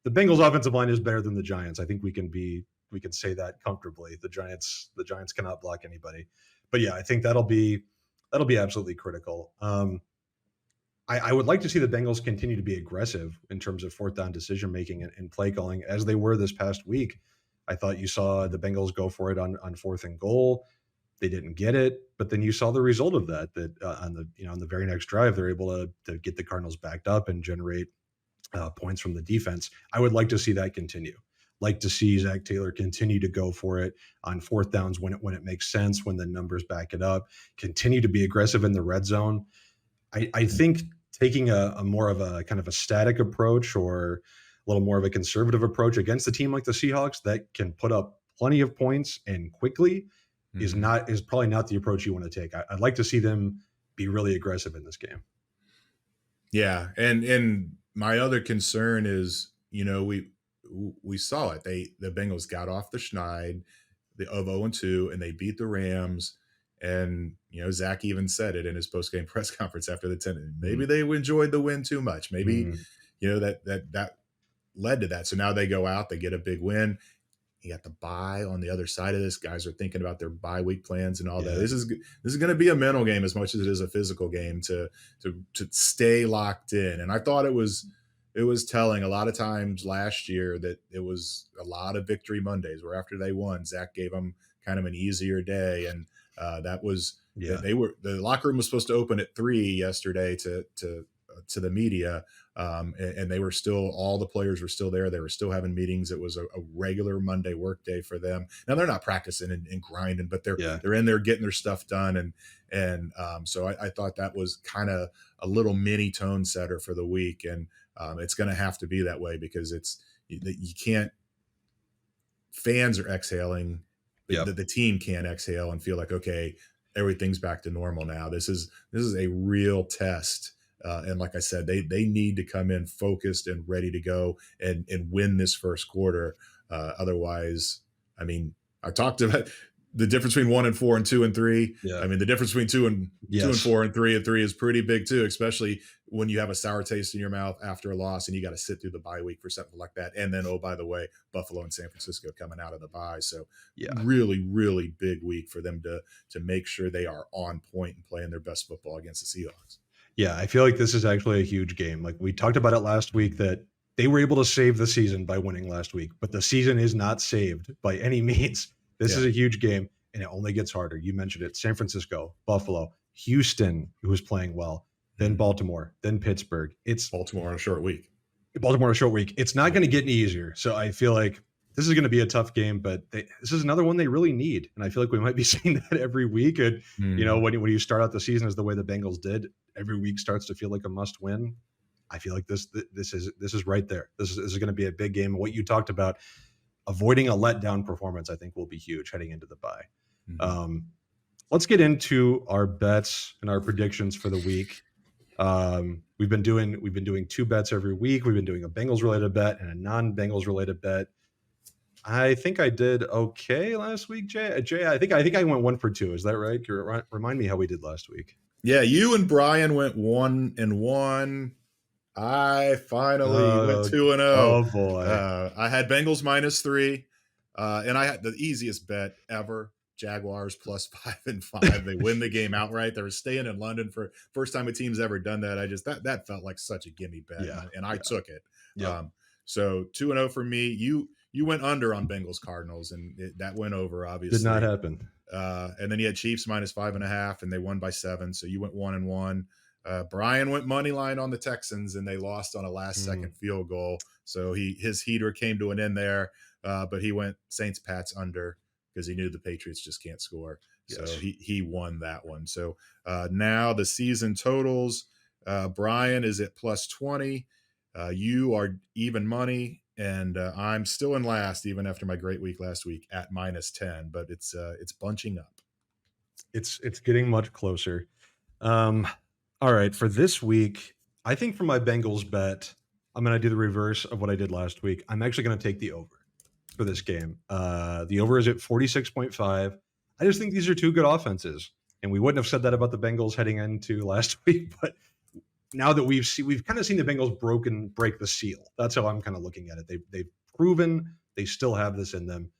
The Bengals offensive line is better than the Giants. I think we can say that comfortably. The Giants cannot block anybody. But yeah, I think that'll be absolutely critical. I would like to see the Bengals continue to be aggressive in terms of 4th down decision making and play calling as they were this past week. I thought you saw the Bengals go for it on 4th and goal. They didn't get it, but then you saw the result of that. On the very next drive, they're able to get the Cardinals backed up and generate points from the defense. I would like to see that continue. Like to see Zach Taylor continue to go for it on 4th downs when it makes sense, when the numbers back it up. Continue to be aggressive in the red zone. I think taking a more of a kind of a static approach or a little more of a conservative approach against a team like the Seahawks that can put up plenty of points and quickly is probably not the approach you want to take. I'd like to see them be really aggressive in this game. Yeah, and my other concern is, you know, we saw it. The Bengals got off the schneid of 0-2 and they beat the Rams. And you know, Zach even said it in his post-game press conference after the 10. Maybe they enjoyed the win too much. Maybe you know that led to that. So now they go out, they get a big win. You got the bye on the other side of this. Guys are thinking about their bye week plans and all that. Yeah. This is going to be a mental game as much as it is a physical game to stay locked in. And I thought it was telling a lot of times last year that it was a lot of victory Mondays where after they won, Zach gave them kind of an easier day, and that was Yeah. the locker room was supposed to open at 3 yesterday to the media, and they were still, all the players were still there. They were still having meetings. It was a regular Monday work day for them. Now they're not practicing and grinding, but they're in there getting their stuff done, and so I thought that was kind of a little mini tone setter for the week, and it's going to have to be that way because you can't. Fans are exhaling. The team can't exhale and feel like, okay, everything's back to normal now. This is a real test. And like I said, they need to come in focused and ready to go and win this first quarter. Otherwise, I mean, I talked about the difference between 1-4 and 2-3. Yeah. I mean, the difference between 2-4 and 3-3 is pretty big too, especially when you have a sour taste in your mouth after a loss and you got to sit through the bye week for something like that. And then, oh, by the way, Buffalo and San Francisco coming out of the bye. So really, really big week for them to make sure they are on point and playing their best football against the Seahawks. Yeah, I feel like this is actually a huge game. Like we talked about it last week that they were able to save the season by winning last week, but the season is not saved by any means. This is a huge game, and it only gets harder. You mentioned it. San Francisco, Buffalo, Houston, who was playing well, then Baltimore, then Pittsburgh. It's Baltimore on a short week. It's not going to get any easier. So I feel like this is going to be a tough game, but this is another one they really need. And I feel like we might be saying that every week. And, you know, when you start out the season as the way the Bengals did, every week starts to feel like a must win. I feel like this is right there. This is going to be a big game. And what you talked about, avoiding a letdown performance, I think will be huge heading into the bye. Let's get into our bets and our predictions for the week. We've been doing 2 bets every week. We've been doing a Bengals related bet and a non-Bengals related bet. I think I did okay last week, Jay. I think I went 1 for 2. Is that right? Remind me how we did last week. Yeah, you and Brian went 1-1. I finally went 2-0. Oh boy! I had Bengals -3, and I had the easiest bet ever. Jaguars +5-5. They win the game outright. They were staying in London for first time a team's ever done that. That felt like such a gimme bet, and I took it. So 2-0 for me. You went under on Bengals Cardinals, and that went over. Obviously, did not happen. And then you had Chiefs -5.5, and they won by 7. So you went 1-1. Brian went money line on the Texans, and they lost on a last second field goal. So his heater came to an end there. But he went Saints Pats under because he knew the Patriots just can't score. So he won that one. So now the season totals, Brian is at +20. You are even money, and I'm still in last even after my great week last week at -10. But it's bunching up. It's getting much closer. All right, for this week, I think for my Bengals bet, I'm going to do the reverse of what I did last week. I'm actually going to take the over for this game. The over is at 46.5. I just think these are 2 good offenses, and we wouldn't have said that about the Bengals heading into last week, but now that we've kind of seen the Bengals break the seal. That's how I'm kind of looking at it. They've proven they still have this in them.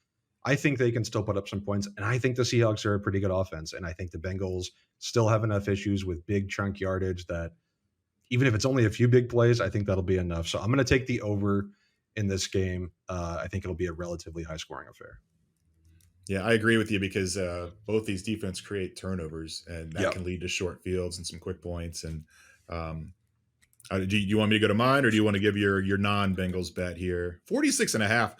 I think they can still put up some points, and I think the Seahawks are a pretty good offense, and I think the Bengals still have enough issues with big chunk yardage that even if it's only a few big plays, I think that'll be enough. So I'm going to take the over in this game. I think it'll be a relatively high-scoring affair. Yeah, I agree with you because both these defense create turnovers, and that can lead to short fields and some quick points. And do you want me to go to mine, or do you want to give your non-Bengals bet here? 46.5.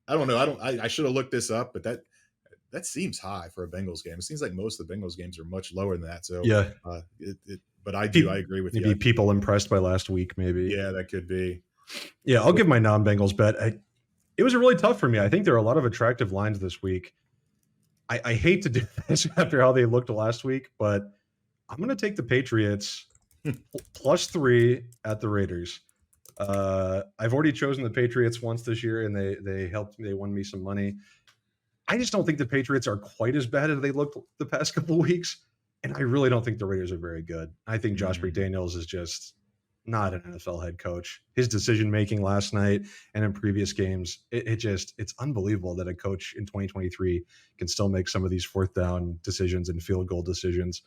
I don't know. I should have looked this up, but that seems high for a Bengals game. It seems like most of the Bengals games are much lower than that. So but I agree with you. Maybe people impressed by last week, maybe. Yeah, that could be. Yeah, I'll give my non-Bengals bet. It was really tough for me. I think there are a lot of attractive lines this week. I hate to do this after how they looked last week, but I'm going to take the Patriots +3 at the Raiders. I've already chosen the Patriots once this year, and they helped me. They won me some money. I just don't think the Patriots are quite as bad as they looked the past couple of weeks, and I really don't think the Raiders are very good. I think Josh McDaniels is just not an NFL head coach. His decision making last night and in previous games, it's unbelievable that a coach in 2023 can still make some of these fourth down decisions and field goal decisions.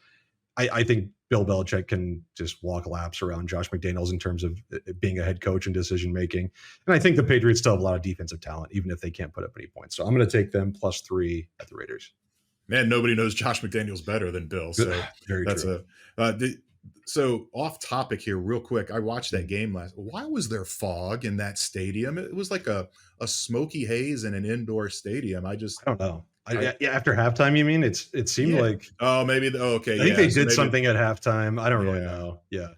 I think Bill Belichick can just walk laps around Josh McDaniels in terms of being a head coach and decision making. And I think the Patriots still have a lot of defensive talent, even if they can't put up any points. So I'm going to take them +3 at the Raiders. Man, nobody knows Josh McDaniels better than Bill. So Very that's true. so off topic here, real quick. I watched that game last. Why was there fog in that stadium? It was like a smoky haze in an indoor stadium. I don't know. Yeah, after halftime, you mean? It seemed yeah. like Maybe. Okay, I think yeah. they So did maybe, something at halftime. I don't really yeah. know. Yeah,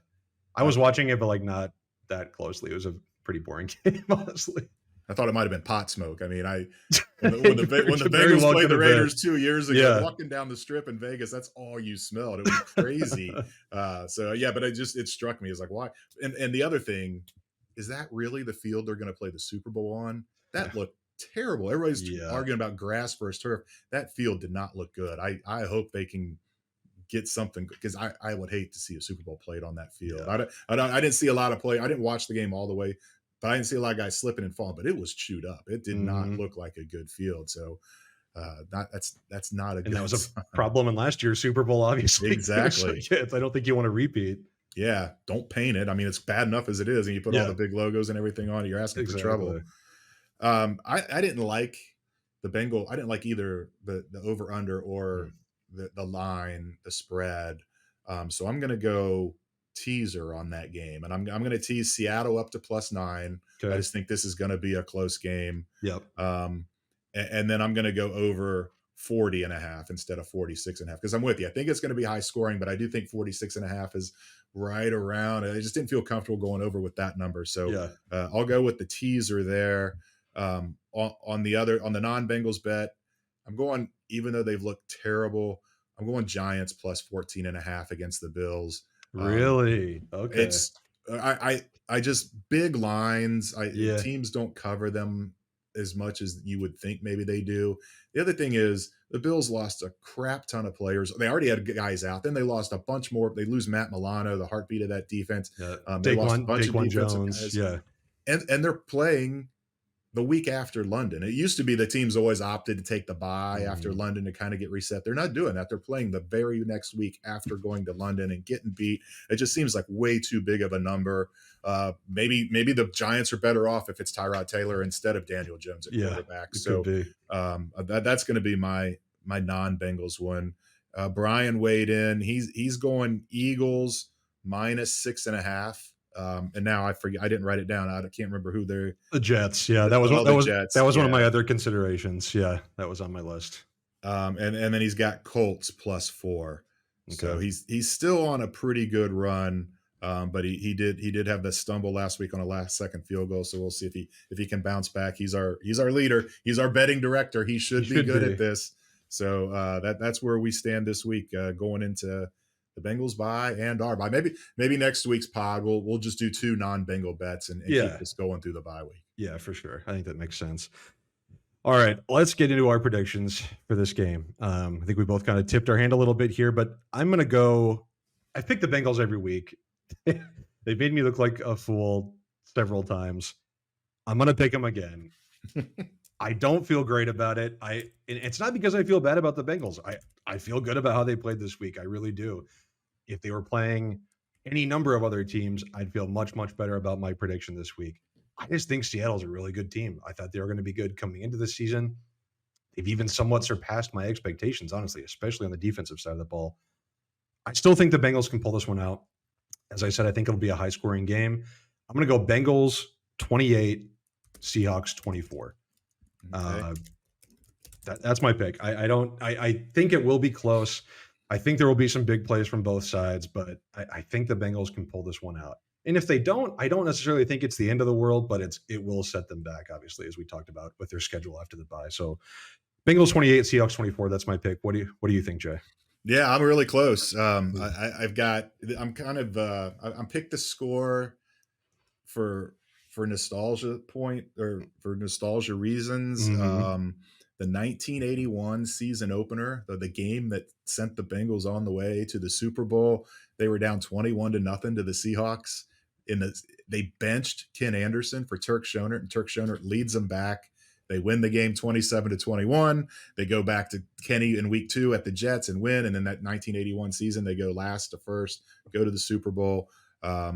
I was watching it, but like not that closely. It was a pretty boring game, honestly. I thought it might have been pot smoke. I mean, when Very the very Bengals well played could the have been. Raiders 2 years ago, Yeah. walking down the strip in Vegas, that's all you smelled. It was crazy. So yeah, but it struck me as like, why? And the other thing is, that really the field they're going to play the Super Bowl on? That looked terrible. Everybody's arguing about grass versus turf. That field did not look good. I hope they can get something, because I would hate to see a Super Bowl played on that field. Yeah. I didn't see a lot of play. I didn't watch the game all the way, but I didn't see a lot of guys slipping and falling. But it was chewed up. It did not look like a good field. So that's not a good. And that was a problem in last year's Super Bowl, obviously. Exactly. So, I don't think you want to repeat. Yeah, don't paint it. I mean, it's bad enough as it is, and you put all the big logos and everything on it. You're asking for trouble. I didn't like the Bengal. I didn't like either the over under or the line, the spread. So I'm going to go teaser on that game, and I'm going to tease Seattle up to +9. Okay. I just think this is going to be a close game. Yep. And then I'm going to go over 40.5 instead of 46.5, because I'm with you. I think it's going to be high scoring, but I do think 46.5 is right around. I just didn't feel comfortable going over with that number. So I'll go with the teaser there. On the non-Bengals bet, I'm going, even though they've looked terrible, I'm going Giants +14.5 against the Bills. Really? Okay. It's I just big lines. Teams don't cover them as much as you would think maybe they do. The other thing is, the Bills lost a crap ton of players. They already had guys out. Then they lost a bunch more. They lose Matt Milano, the heartbeat of that defense. They lost a bunch of defensive guys. Yeah. And they're playing the week after London. It used to be the teams always opted to take the bye after London to kind of get reset. They're not doing that. They're playing the very next week after going to London and getting beat. It just seems like way too big of a number. Maybe the Giants are better off if it's Tyrod Taylor instead of Daniel Jones at quarterback. So that's going to be my non-Bengals one. Brian weighed in. He's going Eagles -6.5. And now I forget. I didn't write it down. I can't remember who they're. The Jets. Yeah, that was one of my other considerations. Yeah, that was on my list. And then he's got Colts +4. Okay. So he's still on a pretty good run. But he did have the stumble last week on a last second field goal. So we'll see if he can bounce back. He's our leader. He's our betting director. He should be good at this. So that's where we stand this week, going into the Bengals bye and our bye. Maybe next week's pod we'll just do 2 non-Bengal bets and keep this going through the bye week. Yeah, for sure. I think that makes sense. All right, let's get into our predictions for this game. I think we both kind of tipped our hand a little bit here, but I'm going to go. I pick the Bengals every week. They've made me look like a fool several times. I'm going to pick them again. I don't feel great about it. It's not because I feel bad about the Bengals. I feel good about how they played this week. I really do. If they were playing any number of other teams, I'd feel much, much better about my prediction this week. I just think Seattle's a really good team. I thought they were going to be good coming into the season. They've even somewhat surpassed my expectations, honestly, especially on the defensive side of the ball. I still think the Bengals can pull this one out. As I said, I think it'll be a high-scoring game. I'm going to go Bengals 28, Seahawks 24. Okay. That's my pick. I think it will be close. I think there will be some big plays from both sides, but I think the Bengals can pull this one out. And if they don't, I don't necessarily think it's the end of the world, but it will set them back, obviously, as we talked about with their schedule after the bye. So Bengals 28, Seahawks 24. That's my pick. What do you think, Jay? Yeah, I'm really close. I'm picked the score for nostalgia point, or for nostalgia reasons. The 1981 season opener, the game that sent the Bengals on the way to the Super Bowl, they were down 21-0 to the Seahawks. they benched Ken Anderson for Turk Schonert, and Turk Schonert leads them back. They win the game 27-21. They go back to Kenny in week 2 at the Jets and win. And then that 1981 season, they go last to first, go to the Super Bowl. I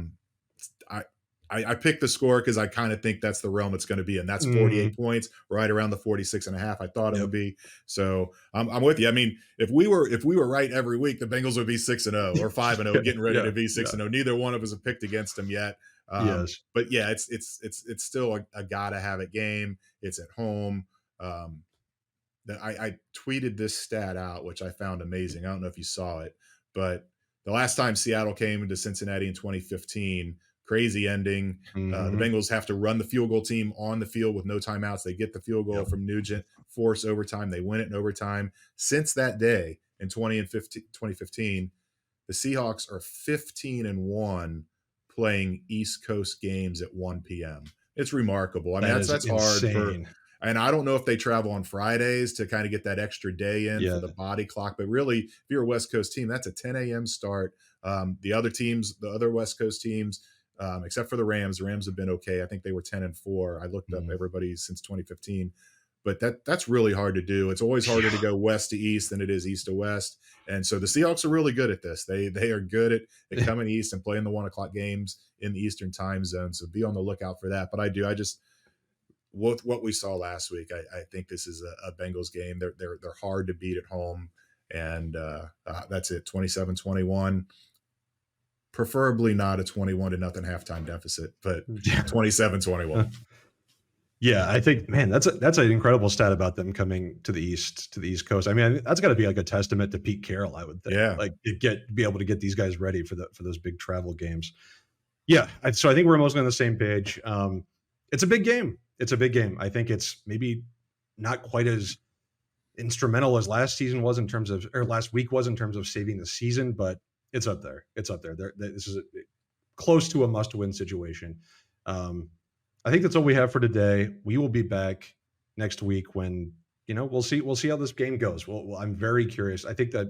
picked the score because I kind of think that's the realm it's going to be in. That's 48 points, right around the 46.5 I thought it would be. So I'm with you. I mean, if we were right every week, the Bengals would be 6-0 or 5-0, getting ready to be 6-0. Neither one of us have picked against them yet. But yeah, it's still a gotta have it game. It's at home. I tweeted this stat out, which I found amazing. I don't know if you saw it, but the last time Seattle came into Cincinnati in 2015, crazy ending. The Bengals have to run the field goal team on the field with no timeouts. They get the field goal from Nugent, force overtime. They win it in overtime. Since that day in 2015, the Seahawks are 15-1 playing East Coast games at 1 p.m. It's remarkable. I mean, that's hard for, and I don't know if they travel on Fridays to kind of get that extra day in for the body clock, but really, if you're a West Coast team, that's a 10 a.m. start. The other West Coast teams, except for the Rams have been okay. I think they were 10-4. I looked up everybody since 2015. But that's really hard to do. It's always harder to go west to east than it is east to west. And so the Seahawks are really good at this. They are good at coming east and playing the 1 o'clock games in the Eastern time zone. So be on the lookout for that. But what we saw last week, I think this is a Bengals game. They're hard to beat at home. And that's it, 27-21. Preferably not a 21-0 halftime deficit, but 27-21. Yeah, I think, man, that's an incredible stat about them coming to the East Coast. I mean, that's got to be like a testament to Pete Carroll, I would think. Yeah, like be able to get these guys ready for those big travel games. Yeah, so I think we're mostly on the same page. It's a big game. I think it's maybe not quite as instrumental as last week was in terms of saving the season, but it's up there. This is close to a must-win situation. I think that's all we have for today. We will be back next week when, we'll see how this game goes. Well, I'm very curious. I think that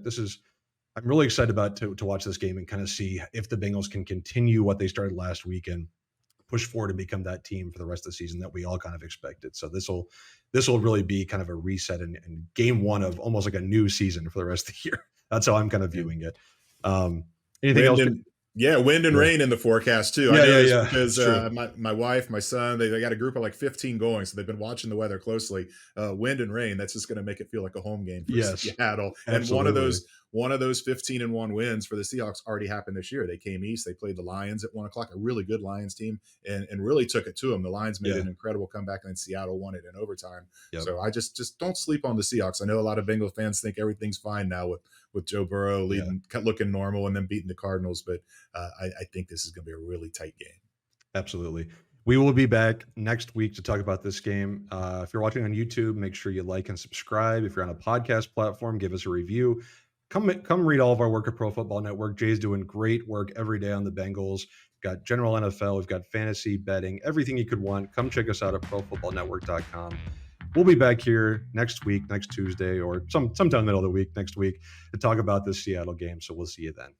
I'm really excited about to watch this game and kind of see if the Bengals can continue what they started last week and push forward and become that team for the rest of the season that we all kind of expected. So this will really be kind of a reset and game 1 of almost like a new season for the rest of the year. That's how I'm kind of viewing it. Anything else? Yeah, wind and rain in the forecast too. Yeah. Because my wife, my son, they got a group of like 15 going, so they've been watching the weather closely. Wind and rain, that's just going to make it feel like a home game for Seattle. Absolutely. And one of those 15-1 wins for the Seahawks already happened this year. They came east, they played the Lions at 1 o'clock, a really good Lions team, and really took it to them. The Lions made an incredible comeback, and then Seattle won it in overtime. Yep. So I just don't sleep on the Seahawks. I know a lot of Bengals fans think everything's fine now with Joe Burrow looking normal and then beating the Cardinals, but I think this is going to be a really tight game. Absolutely. We will be back next week to talk about this game. If you're watching on YouTube, make sure you like and subscribe. If you're on a podcast platform, give us a review. Come read all of our work at Pro Football Network. Jay's doing great work every day on the Bengals. We've got general NFL. We've got fantasy, betting, everything you could want. Come check us out at profootballnetwork.com. We'll be back here next week, next Tuesday, or sometime in the middle of the week next week to talk about this Seattle game. So we'll see you then.